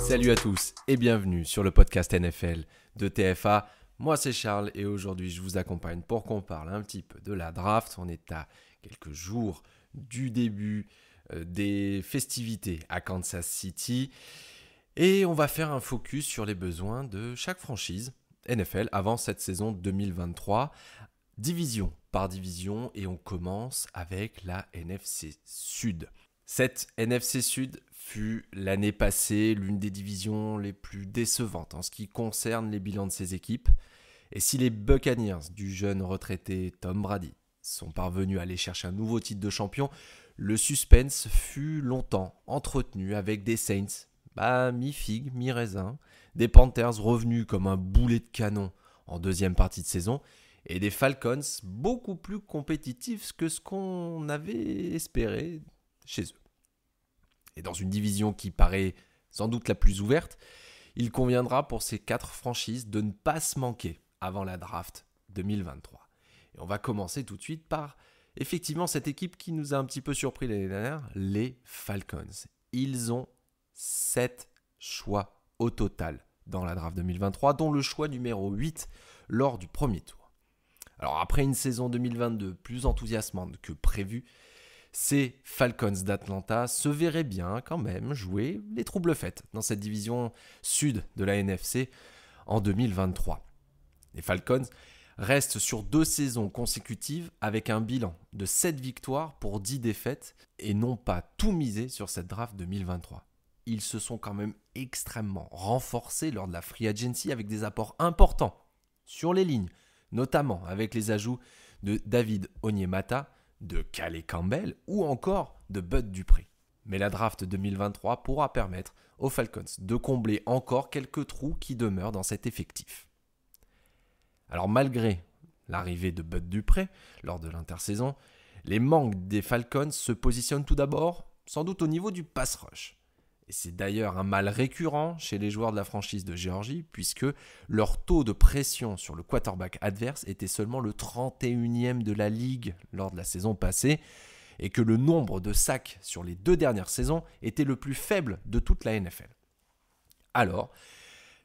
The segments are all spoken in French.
Salut à tous et bienvenue sur le podcast NFL de TFA. Moi c'est Charles et aujourd'hui je vous accompagne pour qu'on parle un petit peu de la draft. On est à quelques jours du début des festivités à Kansas City et on va faire un focus sur les besoins de chaque franchise NFL avant cette saison 2023, division par division, et on commence avec la NFC Sud. Cette NFC Sud fut l'année passée l'une des divisions les plus décevantes en ce qui concerne les bilans de ses équipes. Et si les Buccaneers du jeune retraité Tom Brady sont parvenus à aller chercher un nouveau titre de champion, le suspense fut longtemps entretenu avec des Saints, mi-figue, mi-raisin, des Panthers revenus comme un boulet de canon en deuxième partie de saison, et des Falcons beaucoup plus compétitifs que ce qu'on avait espéré chez eux. Et dans une division qui paraît sans doute la plus ouverte, il conviendra pour ces 4 franchises de ne pas se manquer avant la draft 2023. Et on va commencer tout de suite par effectivement cette équipe qui nous a un petit peu surpris l'année dernière, les Falcons. Ils ont 7 choix au total dans la draft 2023, dont le choix numéro 8 lors du premier tour. Alors après une saison 2022 plus enthousiasmante que prévu, ces Falcons d'Atlanta se verraient bien quand même jouer les troubles fêtes dans cette division sud de la NFC en 2023. Les Falcons restent sur 2 saisons consécutives avec un bilan de 7 victoires pour 10 défaites et n'ont pas tout misé sur cette draft 2023. Ils se sont quand même extrêmement renforcés lors de la free agency avec des apports importants sur les lignes, notamment avec les ajouts de David Onyemata, de Calais Campbell ou encore de Bud Dupree. Mais la draft 2023 pourra permettre aux Falcons de combler encore quelques trous qui demeurent dans cet effectif. Alors malgré l'arrivée de Bud Dupree lors de l'intersaison, les manques des Falcons se positionnent tout d'abord sans doute au niveau du pass rush. Et c'est d'ailleurs un mal récurrent chez les joueurs de la franchise de Géorgie, puisque leur taux de pression sur le quarterback adverse était seulement le 31e de la ligue lors de la saison passée, et que le nombre de sacs sur les 2 dernières saisons était le plus faible de toute la NFL. Alors,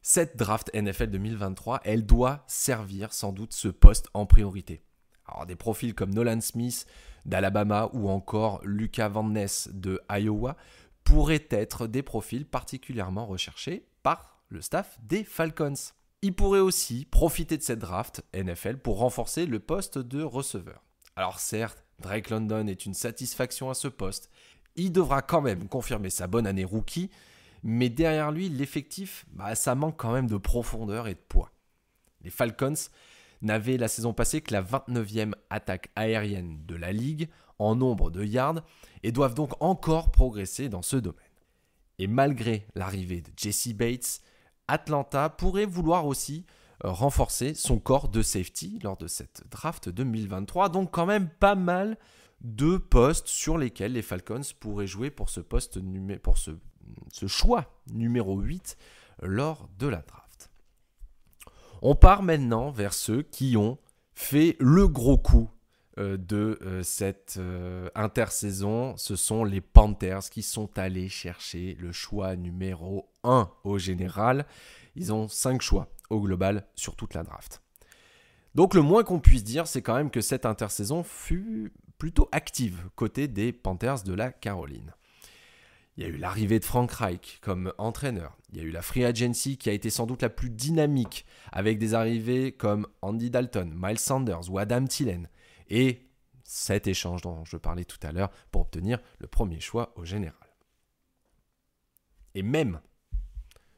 cette draft NFL 2023, elle doit servir sans doute ce poste en priorité. Alors des profils comme Nolan Smith d'Alabama ou encore Lucas Van Ness de Iowa pourraient être des profils particulièrement recherchés par le staff des Falcons. Ils pourraient aussi profiter de cette draft NFL pour renforcer le poste de receveur. Alors certes, Drake London est une satisfaction à ce poste. Il devra quand même confirmer sa bonne année rookie, mais derrière lui, l'effectif, ça manque quand même de profondeur et de poids. Les Falcons n'avaient la saison passée que la 29e attaque aérienne de la ligue en nombre de yards et doivent donc encore progresser dans ce domaine. Et malgré l'arrivée de Jesse Bates, Atlanta pourrait vouloir aussi renforcer son corps de safety lors de cette draft 2023, donc quand même pas mal de postes sur lesquels les Falcons pourraient jouer pour ce choix numéro 8 lors de la draft. On part maintenant vers ceux qui ont fait le gros coup de cette intersaison. Ce sont les Panthers qui sont allés chercher le choix numéro 1 au général. Ils ont 5 choix au global sur toute la draft. Donc le moins qu'on puisse dire, c'est quand même que cette intersaison fut plutôt active côté des Panthers de la Caroline. Il y a eu l'arrivée de Frank Reich comme entraîneur. Il y a eu la free agency qui a été sans doute la plus dynamique avec des arrivées comme Andy Dalton, Miles Sanders ou Adam Thielen. Et cet échange dont je parlais tout à l'heure pour obtenir le premier choix au général. Et même,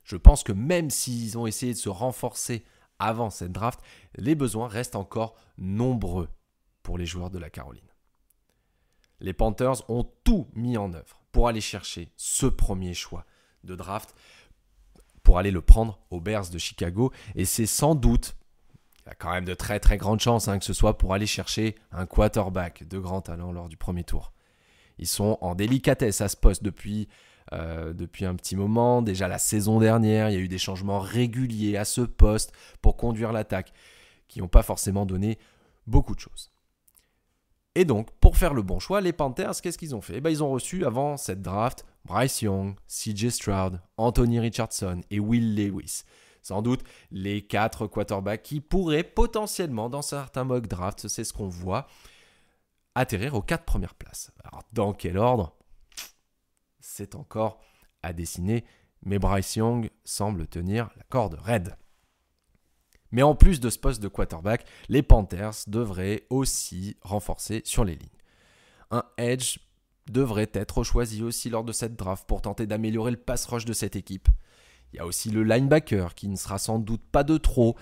je pense que même s'ils ont essayé de se renforcer avant cette draft, les besoins restent encore nombreux pour les joueurs de la Caroline. Les Panthers ont tout mis en œuvre pour aller chercher ce premier choix de draft, pour aller le prendre aux Bears de Chicago. Et c'est sans doute, il y a quand même de très très grandes chances que ce soit pour aller chercher un quarterback de grand talent lors du premier tour. Ils sont en délicatesse à ce poste depuis un petit moment. Déjà la saison dernière, il y a eu des changements réguliers à ce poste pour conduire l'attaque qui n'ont pas forcément donné beaucoup de choses. Et donc, pour faire le bon choix, les Panthers, qu'est-ce qu'ils ont fait ? Ils ont reçu avant cette draft Bryce Young, CJ Stroud, Anthony Richardson et Will Levis. Sans doute les 4 quarterbacks qui pourraient potentiellement, dans certains mock drafts, c'est ce qu'on voit, atterrir aux 4 premières places. Alors, dans quel ordre ? C'est encore à dessiner, mais Bryce Young semble tenir la corde raide. Mais en plus de ce poste de quarterback, les Panthers devraient aussi renforcer sur les lignes. Un edge devrait être choisi aussi lors de cette draft pour tenter d'améliorer le pass rush de cette équipe. Il y a aussi le linebacker qui ne sera sans doute pas de trop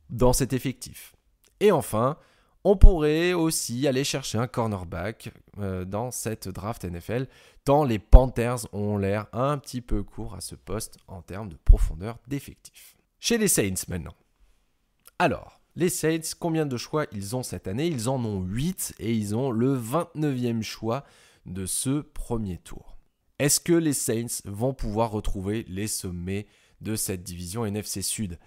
dans cet effectif. Et enfin, on pourrait aussi aller chercher un cornerback dans cette draft NFL, tant les Panthers ont l'air un petit peu courts à ce poste en termes de profondeur d'effectif. Chez les Saints maintenant. Alors, les Saints, combien de choix ils ont cette année ? Ils en ont 8 et ils ont le 29e choix de ce premier tour. Est-ce que les Saints vont pouvoir retrouver les sommets de cette division NFC Sud ?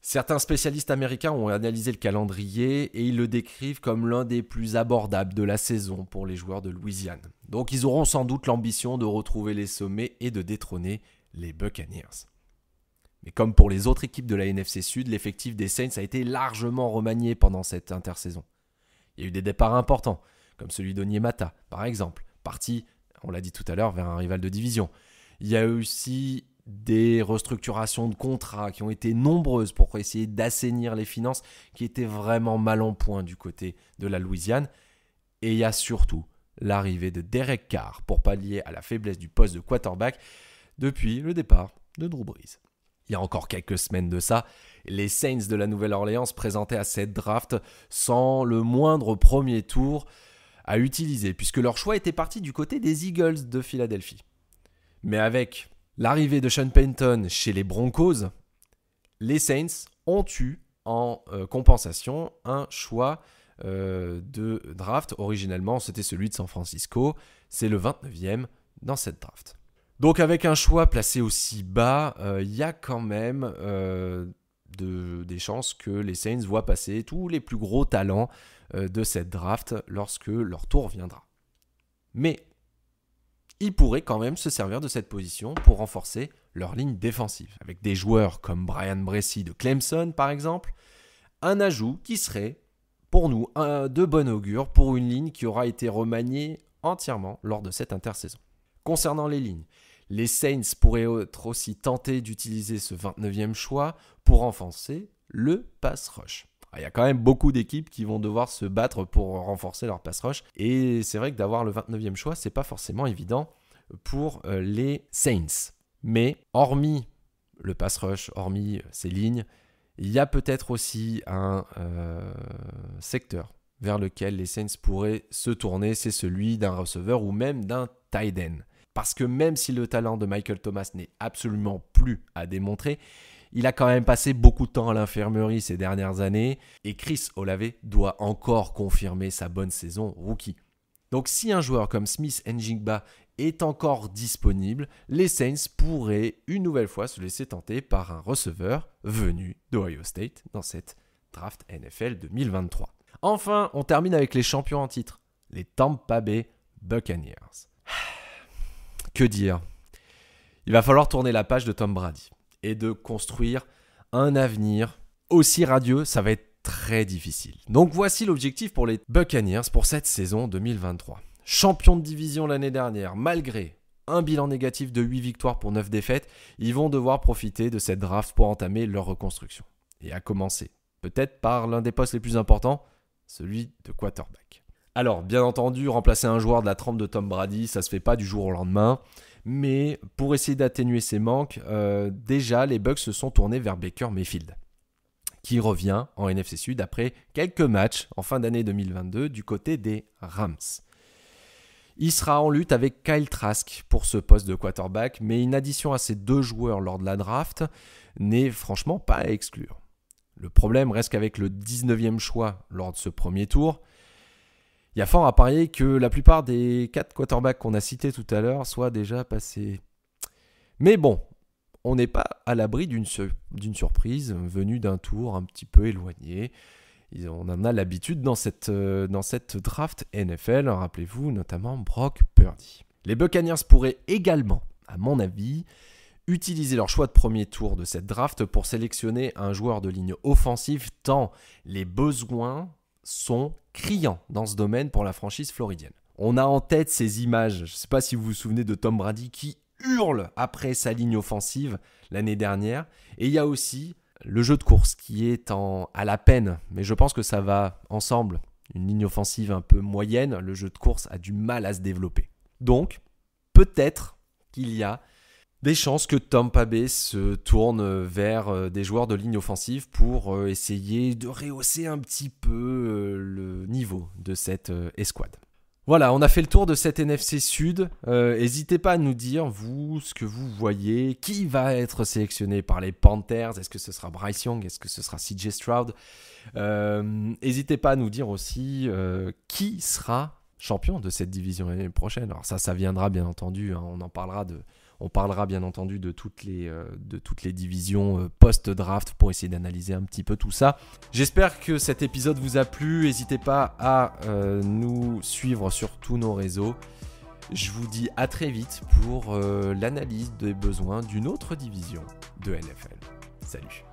Certains spécialistes américains ont analysé le calendrier et ils le décrivent comme l'un des plus abordables de la saison pour les joueurs de Louisiane. Donc ils auront sans doute l'ambition de retrouver les sommets et de détrôner les Buccaneers. Mais comme pour les autres équipes de la NFC Sud, l'effectif des Saints a été largement remanié pendant cette intersaison. Il y a eu des départs importants, comme celui d'Onyemata, par exemple, parti, on l'a dit tout à l'heure, vers un rival de division. Il y a aussi des restructurations de contrats qui ont été nombreuses pour essayer d'assainir les finances qui étaient vraiment mal en point du côté de la Louisiane. Et il y a surtout l'arrivée de Derek Carr pour pallier à la faiblesse du poste de quarterback depuis le départ de Drew Brees. Il y a encore quelques semaines de ça, les Saints de la Nouvelle-Orléans se présentaient à cette draft sans le moindre premier tour à utiliser, puisque leur choix était parti du côté des Eagles de Philadelphie. Mais avec l'arrivée de Sean Payton chez les Broncos, les Saints ont eu en compensation un choix de draft. Originellement, c'était celui de San Francisco. C'est le 29e dans cette draft. Donc avec un choix placé aussi bas, il y a quand même des chances que les Saints voient passer tous les plus gros talents de cette draft lorsque leur tour viendra. Mais ils pourraient quand même se servir de cette position pour renforcer leur ligne défensive. Avec des joueurs comme Brian Bresee de Clemson par exemple, un ajout qui serait pour nous de bon augure pour une ligne qui aura été remaniée entièrement lors de cette intersaison. Concernant les lignes, les Saints pourraient être aussi tentés d'utiliser ce 29e choix pour renforcer le pass rush. Il y a quand même beaucoup d'équipes qui vont devoir se battre pour renforcer leur pass rush. Et c'est vrai que d'avoir le 29e choix, c'est pas forcément évident pour les Saints. Mais hormis le pass rush, hormis ces lignes, il y a peut-être aussi un secteur vers lequel les Saints pourraient se tourner. C'est celui d'un receveur ou même d'un tight end. Parce que même si le talent de Michael Thomas n'est absolument plus à démontrer, il a quand même passé beaucoup de temps à l'infirmerie ces dernières années et Chris Olave doit encore confirmer sa bonne saison rookie. Donc si un joueur comme Smith Njigba est encore disponible, les Saints pourraient une nouvelle fois se laisser tenter par un receveur venu d'Ohio State dans cette draft NFL 2023. Enfin, on termine avec les champions en titre, les Tampa Bay Buccaneers. Que dire ? Il va falloir tourner la page de Tom Brady et de construire un avenir aussi radieux, ça va être très difficile. Donc voici l'objectif pour les Buccaneers pour cette saison 2023. Champion de division l'année dernière, malgré un bilan négatif de 8 victoires pour 9 défaites, ils vont devoir profiter de cette draft pour entamer leur reconstruction. Et à commencer, peut-être par l'un des postes les plus importants, celui de quarterback. Alors, bien entendu, remplacer un joueur de la trempe de Tom Brady, ça ne se fait pas du jour au lendemain. Mais pour essayer d'atténuer ces manques, déjà, les Bucs se sont tournés vers Baker Mayfield, qui revient en NFC Sud après quelques matchs en fin d'année 2022 du côté des Rams. Il sera en lutte avec Kyle Trask pour ce poste de quarterback, mais une addition à ces deux joueurs lors de la draft n'est franchement pas à exclure. Le problème reste qu'avec le 19e choix lors de ce premier tour, il y a fort à parier que la plupart des 4 quarterbacks qu'on a cités tout à l'heure soient déjà passés. Mais bon, on n'est pas à l'abri d'une surprise venue d'un tour un petit peu éloigné. On en a l'habitude dans cette draft NFL, rappelez-vous notamment Brock Purdy. Les Buccaneers pourraient également, à mon avis, utiliser leur choix de premier tour de cette draft pour sélectionner un joueur de ligne offensive tant les besoins sont criants dans ce domaine pour la franchise floridienne. On a en tête ces images, je ne sais pas si vous vous souvenez de Tom Brady qui hurle après sa ligne offensive l'année dernière, et il y a aussi le jeu de course qui est à la peine, mais je pense que ça va ensemble. Une ligne offensive un peu moyenne, le jeu de course a du mal à se développer. Donc, peut-être qu'il y a des chances que Tampa Bay se tourne vers des joueurs de ligne offensive pour essayer de rehausser un petit peu le niveau de cette escouade. Voilà, on a fait le tour de cette NFC Sud. N'hésitez pas à nous dire, vous, ce que vous voyez. Qui va être sélectionné par les Panthers? Est-ce que ce sera Bryce Young? Est-ce que ce sera CJ Stroud? N'hésitez pas à nous dire aussi qui sera champion de cette division l'année prochaine. Alors ça viendra bien entendu. Hein, on parlera bien entendu de toutes les divisions post-draft pour essayer d'analyser un petit peu tout ça. J'espère que cet épisode vous a plu. N'hésitez pas à nous suivre sur tous nos réseaux. Je vous dis à très vite pour l'analyse des besoins d'une autre division de NFL. Salut!